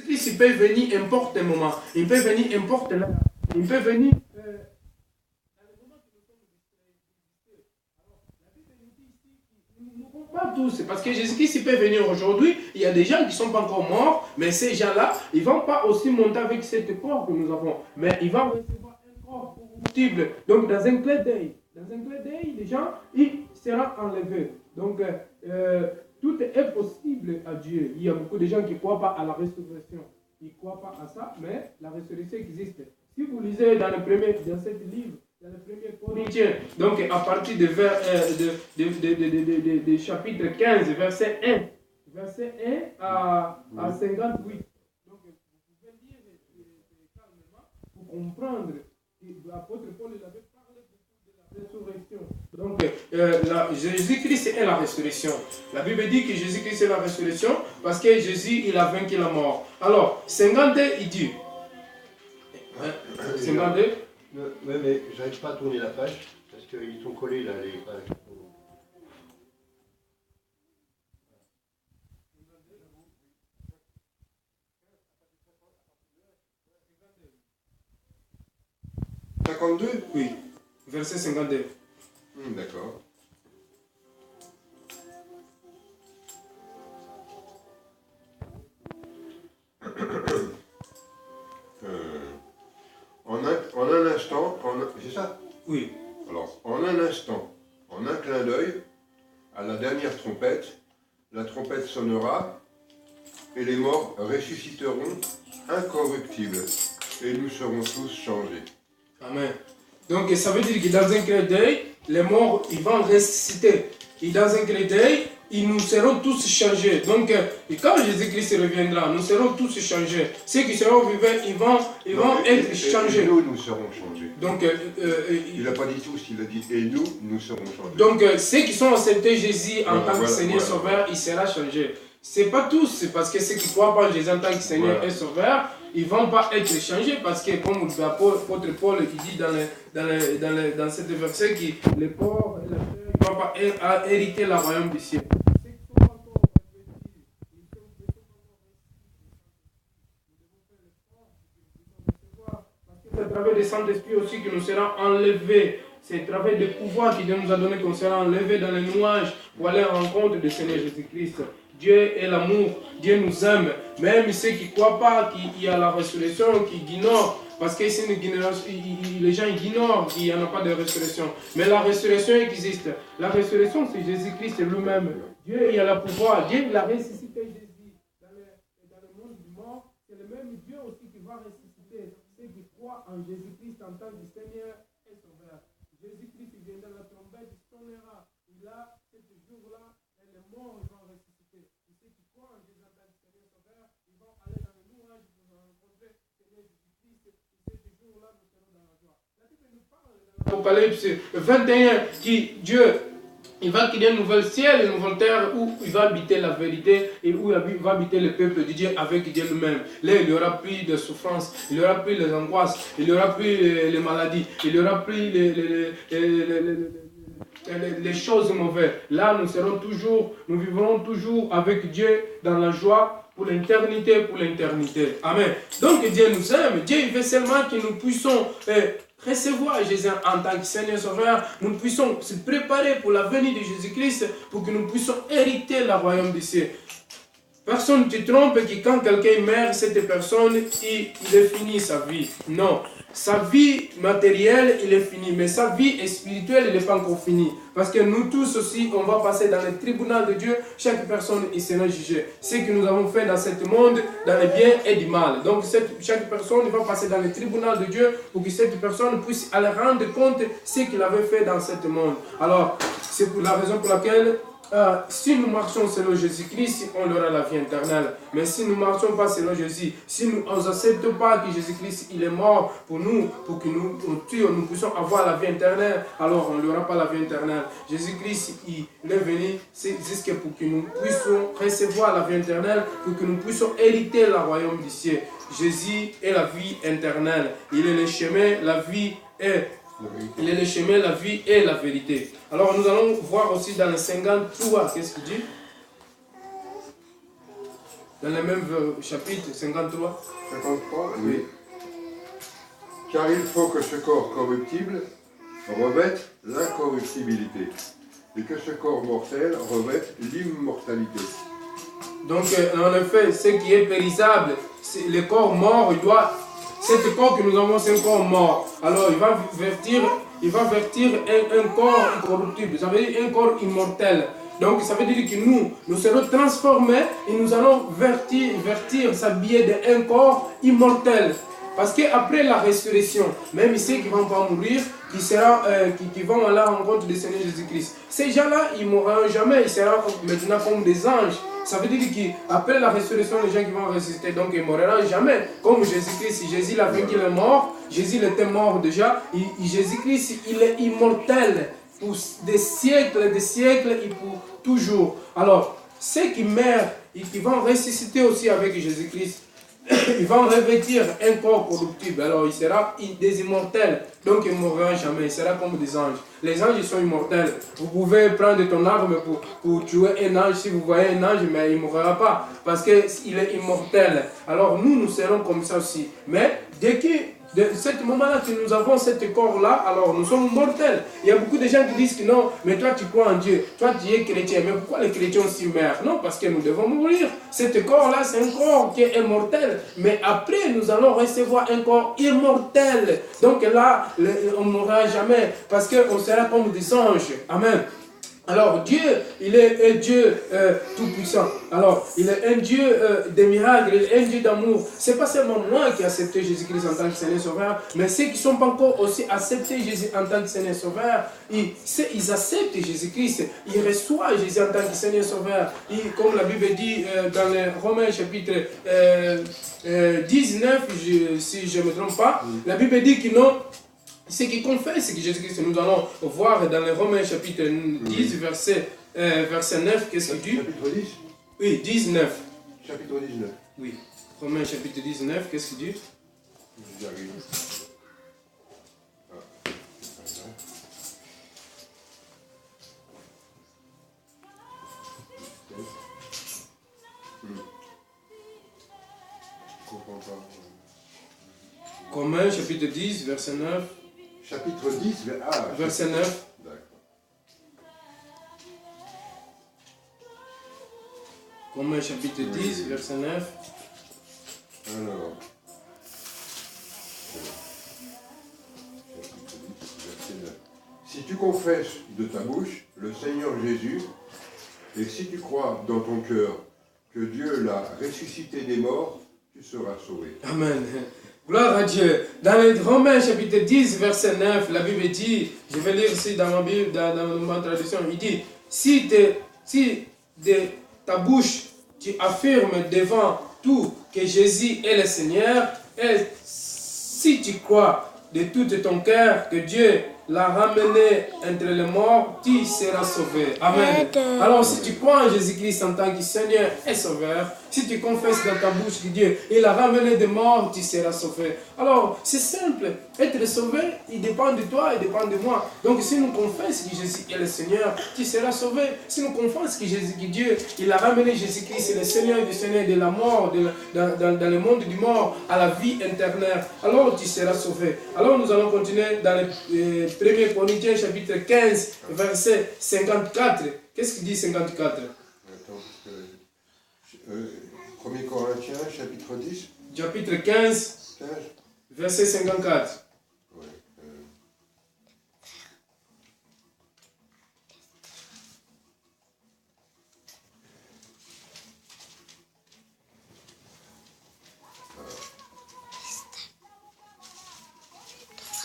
Jésus-Christ, il peut venir n'importe quel moment. Il peut venir n'importe là. Il peut venir dans le moment que nous sommes distraits. Alors, la Bible nous dit ici qu'ils ne mourront pas tous. Parce que Jésus-Christ, il peut venir aujourd'hui. Il y a des gens qui ne sont pas encore morts. Mais ces gens-là, ils ne vont pas aussi monter avec cette corps que nous avons. Mais ils vont recevoir un corps corruptible. Donc, dans un clin d'œil. Dans un clin d'œil, les gens, ils seront enlevés. Donc, tout est possible à Dieu. Il y a beaucoup de gens qui ne croient pas à la résurrection. Ils ne croient pas à ça, mais la résurrection existe. Si vous lisez dans ce livre, dans le premier Corinthiens, donc à partir de chapitre 15, verset 1 à 58. Donc, vous pouvez lire calmement pour comprendre que l'apôtre Paul avait parlé beaucoup de la résurrection. Donc, Jésus-Christ est la résurrection. La Bible dit que Jésus-Christ est la résurrection parce que Jésus, il a vaincu la mort. Alors, 52, il dit. 52. Oui, mais j'arrive pas à tourner la page parce qu'ils sont collés là, les pages. « 52 » Oui, verset 52. D'accord. En un instant, c'est ça? Oui. Alors, en un instant, en un clin d'œil, à la dernière trompette, la trompette sonnera et les morts ressusciteront incorruptibles et nous serons tous changés. Amen. Donc, ça veut dire que dans un clin d'œil, les morts, ils vont ressusciter. Et dans un clin d'œil, nous serons tous changés. Donc, quand Jésus-Christ reviendra, nous serons tous changés. Ceux qui seront vivants, ils vont être changés. Et nous serons changés. Donc, il n'a pas dit tous, il a dit et nous serons changés. Donc, ceux qui sont acceptés Jésus en tant que Seigneur Sauveur, il sera changé. Ce n'est pas tous, parce que ceux qui croient pas en Jésus en tant que Seigneur et Sauveur, ils ne vont pas être changés parce que, comme l'apôtre Paul dit dans cet verset, que les pauvres et les frères ne vont pas hériter le royaume du ciel. C'est à travers le Saint-Esprit aussi que nous serons enlevés. C'est à travers le pouvoir que Dieu nous a donné qu'on sera enlevés dans les nuages pour aller à la rencontre du Seigneur Jésus-Christ. Dieu est l'amour, Dieu nous aime. Même ceux qui ne croient pas qu'il y a la résurrection, qui ignorent, parce que ici, les gens ignorent qu'il n'y en a pas de résurrection. Mais la résurrection existe. La résurrection, c'est Jésus-Christ lui-même. Dieu, il a le pouvoir. Dieu, il a ressuscité Jésus dans le monde du mort. C'est le même Dieu aussi qui va ressusciter ceux qui croient en Jésus-Christ en tant que Seigneur et Sauveur. Jésus-Christ viendra, la trompette sonnera. Et là, ce jour-là, les morts vont ressusciter. Et ceux qui croient en Jésus en tant que Seigneur et Sauveur, ils vont aller dans le nuage pour rencontrer le Seigneur Jésus-Christ. Et ce jour-là, nous serons dans la joie. La Bible nous parle dans l'Apocalypse 21 qui Dieu. Il va créer un nouvel ciel, une nouvelle terre où il va habiter la vérité et où il va habiter le peuple de Dieu avec Dieu lui-même. Là, il n'y aura plus de souffrance, il n'y aura plus les angoisses, il n'y aura plus les maladies, il n'y aura plus les choses mauvaises. Là, nous vivrons toujours avec Dieu dans la joie pour l'éternité, pour l'éternité. Amen. Donc Dieu nous aime, Dieu veut seulement que nous puissions recevoir Jésus en tant que Seigneur Sauveur, nous puissions se préparer pour la venue de Jésus-Christ, pour que nous puissions hériter le royaume des cieux. Personne ne te trompe que quand quelqu'un meurt, cette personne, il est fini sa vie. Non. Sa vie matérielle, il est fini, mais sa vie spirituelle, il n'est pas encore fini. Parce que nous tous aussi, on va passer dans le tribunal de Dieu. Chaque personne, il sera jugée. Ce que nous avons fait dans ce monde, dans le bien et du mal. Donc, chaque personne va passer dans le tribunal de Dieu pour que cette personne puisse aller rendre compte de ce qu'il avait fait dans ce monde. Alors, c'est pour la raison pour laquelle si nous marchons selon Jésus-Christ, on aura la vie éternelle. Mais si nous ne marchons pas selon Jésus, si nous n'acceptons pas que Jésus-Christ il est mort pour nous, pour que nous puissions avoir la vie éternelle, alors on n'aura pas la vie éternelle. Jésus-Christ il est venu jusqu'à pour que nous puissions recevoir la vie éternelle, pour que nous puissions hériter le royaume du ciel. Jésus est la vie éternelle. Il est le chemin, la vie est. Il est le chemin, la vie et la vérité. Alors nous allons voir aussi dans le 53, qu'est-ce qu'il dit? dans le même chapitre 53. 53, Oui. oui. Car il faut que ce corps corruptible revête l'incorruptibilité et que ce corps mortel revête l'immortalité. Donc, en effet, ce qui est périssable, le corps mort, il doit. Cet corps que nous avons, c'est un corps mort. Alors, il va vertir un corps incorruptible. Ça veut dire un corps immortel. Donc, ça veut dire que nous serons transformés et nous allons vertir s'habiller d'un corps immortel. Parce qu'après la résurrection, même ceux qui ne vont pas mourir, qui vont à la rencontre du Seigneur Jésus-Christ, ces gens-là, ils ne mourront jamais, ils seront maintenant comme des anges. Ça veut dire qu'après la résurrection, les gens qui vont ressusciter, donc ils ne mourront jamais. Comme Jésus-Christ, si Jésus l'a vu qu'il est mort, Jésus était mort déjà, Jésus-Christ, il est immortel pour des siècles et pour toujours. Alors, ceux qui meurent et qui vont ressusciter aussi avec Jésus-Christ, ils vont revêtir un corps corruptible. Alors, il sera des immortels. Donc, il ne mourra jamais. Il sera comme des anges. Les anges, ils sont immortels. Vous pouvez prendre ton arme pour tuer un ange. Si vous voyez un ange, mais il ne mourra pas. Parce qu'il est immortel. Alors, nous serons comme ça aussi. Mais, de ce moment-là que nous avons ce corps-là, alors nous sommes mortels. Il y a beaucoup de gens qui disent que non, mais toi tu crois en Dieu, toi tu es chrétien. Mais pourquoi les chrétiens aussi meurent? Non, parce que nous devons mourir. Ce corps-là, c'est un corps qui est immortel. Mais après, nous allons recevoir un corps immortel. Donc là, on ne mourra jamais. Parce qu'on sera comme des anges. Amen. Alors Dieu, il est un Dieu tout-puissant. Alors, il est un Dieu des miracles, il est un Dieu d'amour. Ce n'est pas seulement moi qui ai accepté Jésus-Christ en tant que Seigneur Sauveur, mais ceux qui ne sont pas encore aussi acceptés Jésus en tant que Seigneur Sauveur, ils acceptent Jésus-Christ, ils reçoivent Jésus en tant que Seigneur Sauveur. Et comme la Bible dit dans les Romains chapitre 19, si je ne me trompe pas, la Bible dit que non. Ceux qui confessent que Jésus-Christ, nous allons voir dans les Romains chapitre 10, verset 9, qu'est-ce qu'il dit? Chapitre 10? Oui, 19. Chapitre 19. Oui, Romains chapitre 19, qu'est-ce qu'il dit? J'y arrive. Je comprends pas. Romains chapitre 10, verset 9. Chapitre 10, verset 9. D'accord. Romains chapitre 10, verset 9. Alors. Si tu confesses de ta bouche le Seigneur Jésus, et si tu crois dans ton cœur que Dieu l'a ressuscité des morts, tu seras sauvé. Amen. Gloire à Dieu. Dans les Romains chapitre 10, verset 9, la Bible dit, je vais lire ici dans ma Bible, dans ma traduction, il dit, si de ta bouche tu affirmes devant tout que Jésus est le Seigneur, et si tu crois de tout ton cœur que Dieu l'a ramené entre les morts, tu seras sauvé. Amen. Alors si tu crois en Jésus-Christ en tant que Seigneur et Sauveur, si tu confesses dans ta bouche que Dieu il a ramené des morts, tu seras sauvé. Alors c'est simple, être sauvé, il dépend de toi, il dépend de moi. Donc si nous confessons que Jésus est le Seigneur, tu seras sauvé. Si nous confessons que Dieu il a ramené Jésus-Christ, le Seigneur du Seigneur, de la mort, dans le monde du mort, à la vie éternelle, alors tu seras sauvé. Alors nous allons continuer dans le 1 Corinthiens chapitre 15, verset 54. Qu'est-ce qu'il dit 54? Attends, 1 Corinthiens chapitre 10. Chapitre 15, 15. verset 54. Ouais,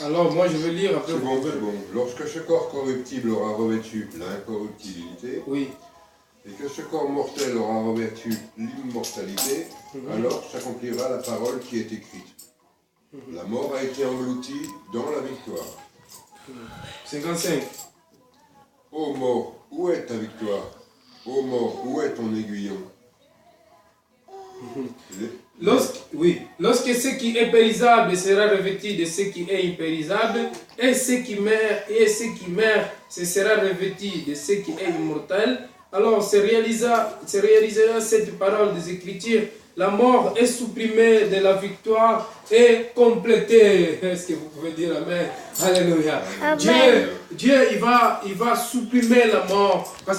Alors moi je vais lire après. c'est bon, c'est bon. Lorsque ce corps corruptible aura revêtu l'incorruptibilité, Oui. et que ce corps mortel aura revêtu l'immortalité, alors s'accomplira la parole qui est écrite. La mort a été engloutie dans la victoire. 55. Ô mort, où est ta victoire? Ô mort, où est ton aiguillon? Lorsque ce qui est périssable sera revêtu de ce qui est impérissable, et ce qui meurt, ce sera revêtu de ce qui est immortel, alors se réalisera cette parole des Écritures. La mort est supprimée de la victoire est complétée. Est-ce que vous pouvez dire Amen? Alléluia. Amen. Dieu il va supprimer la mort. Parce que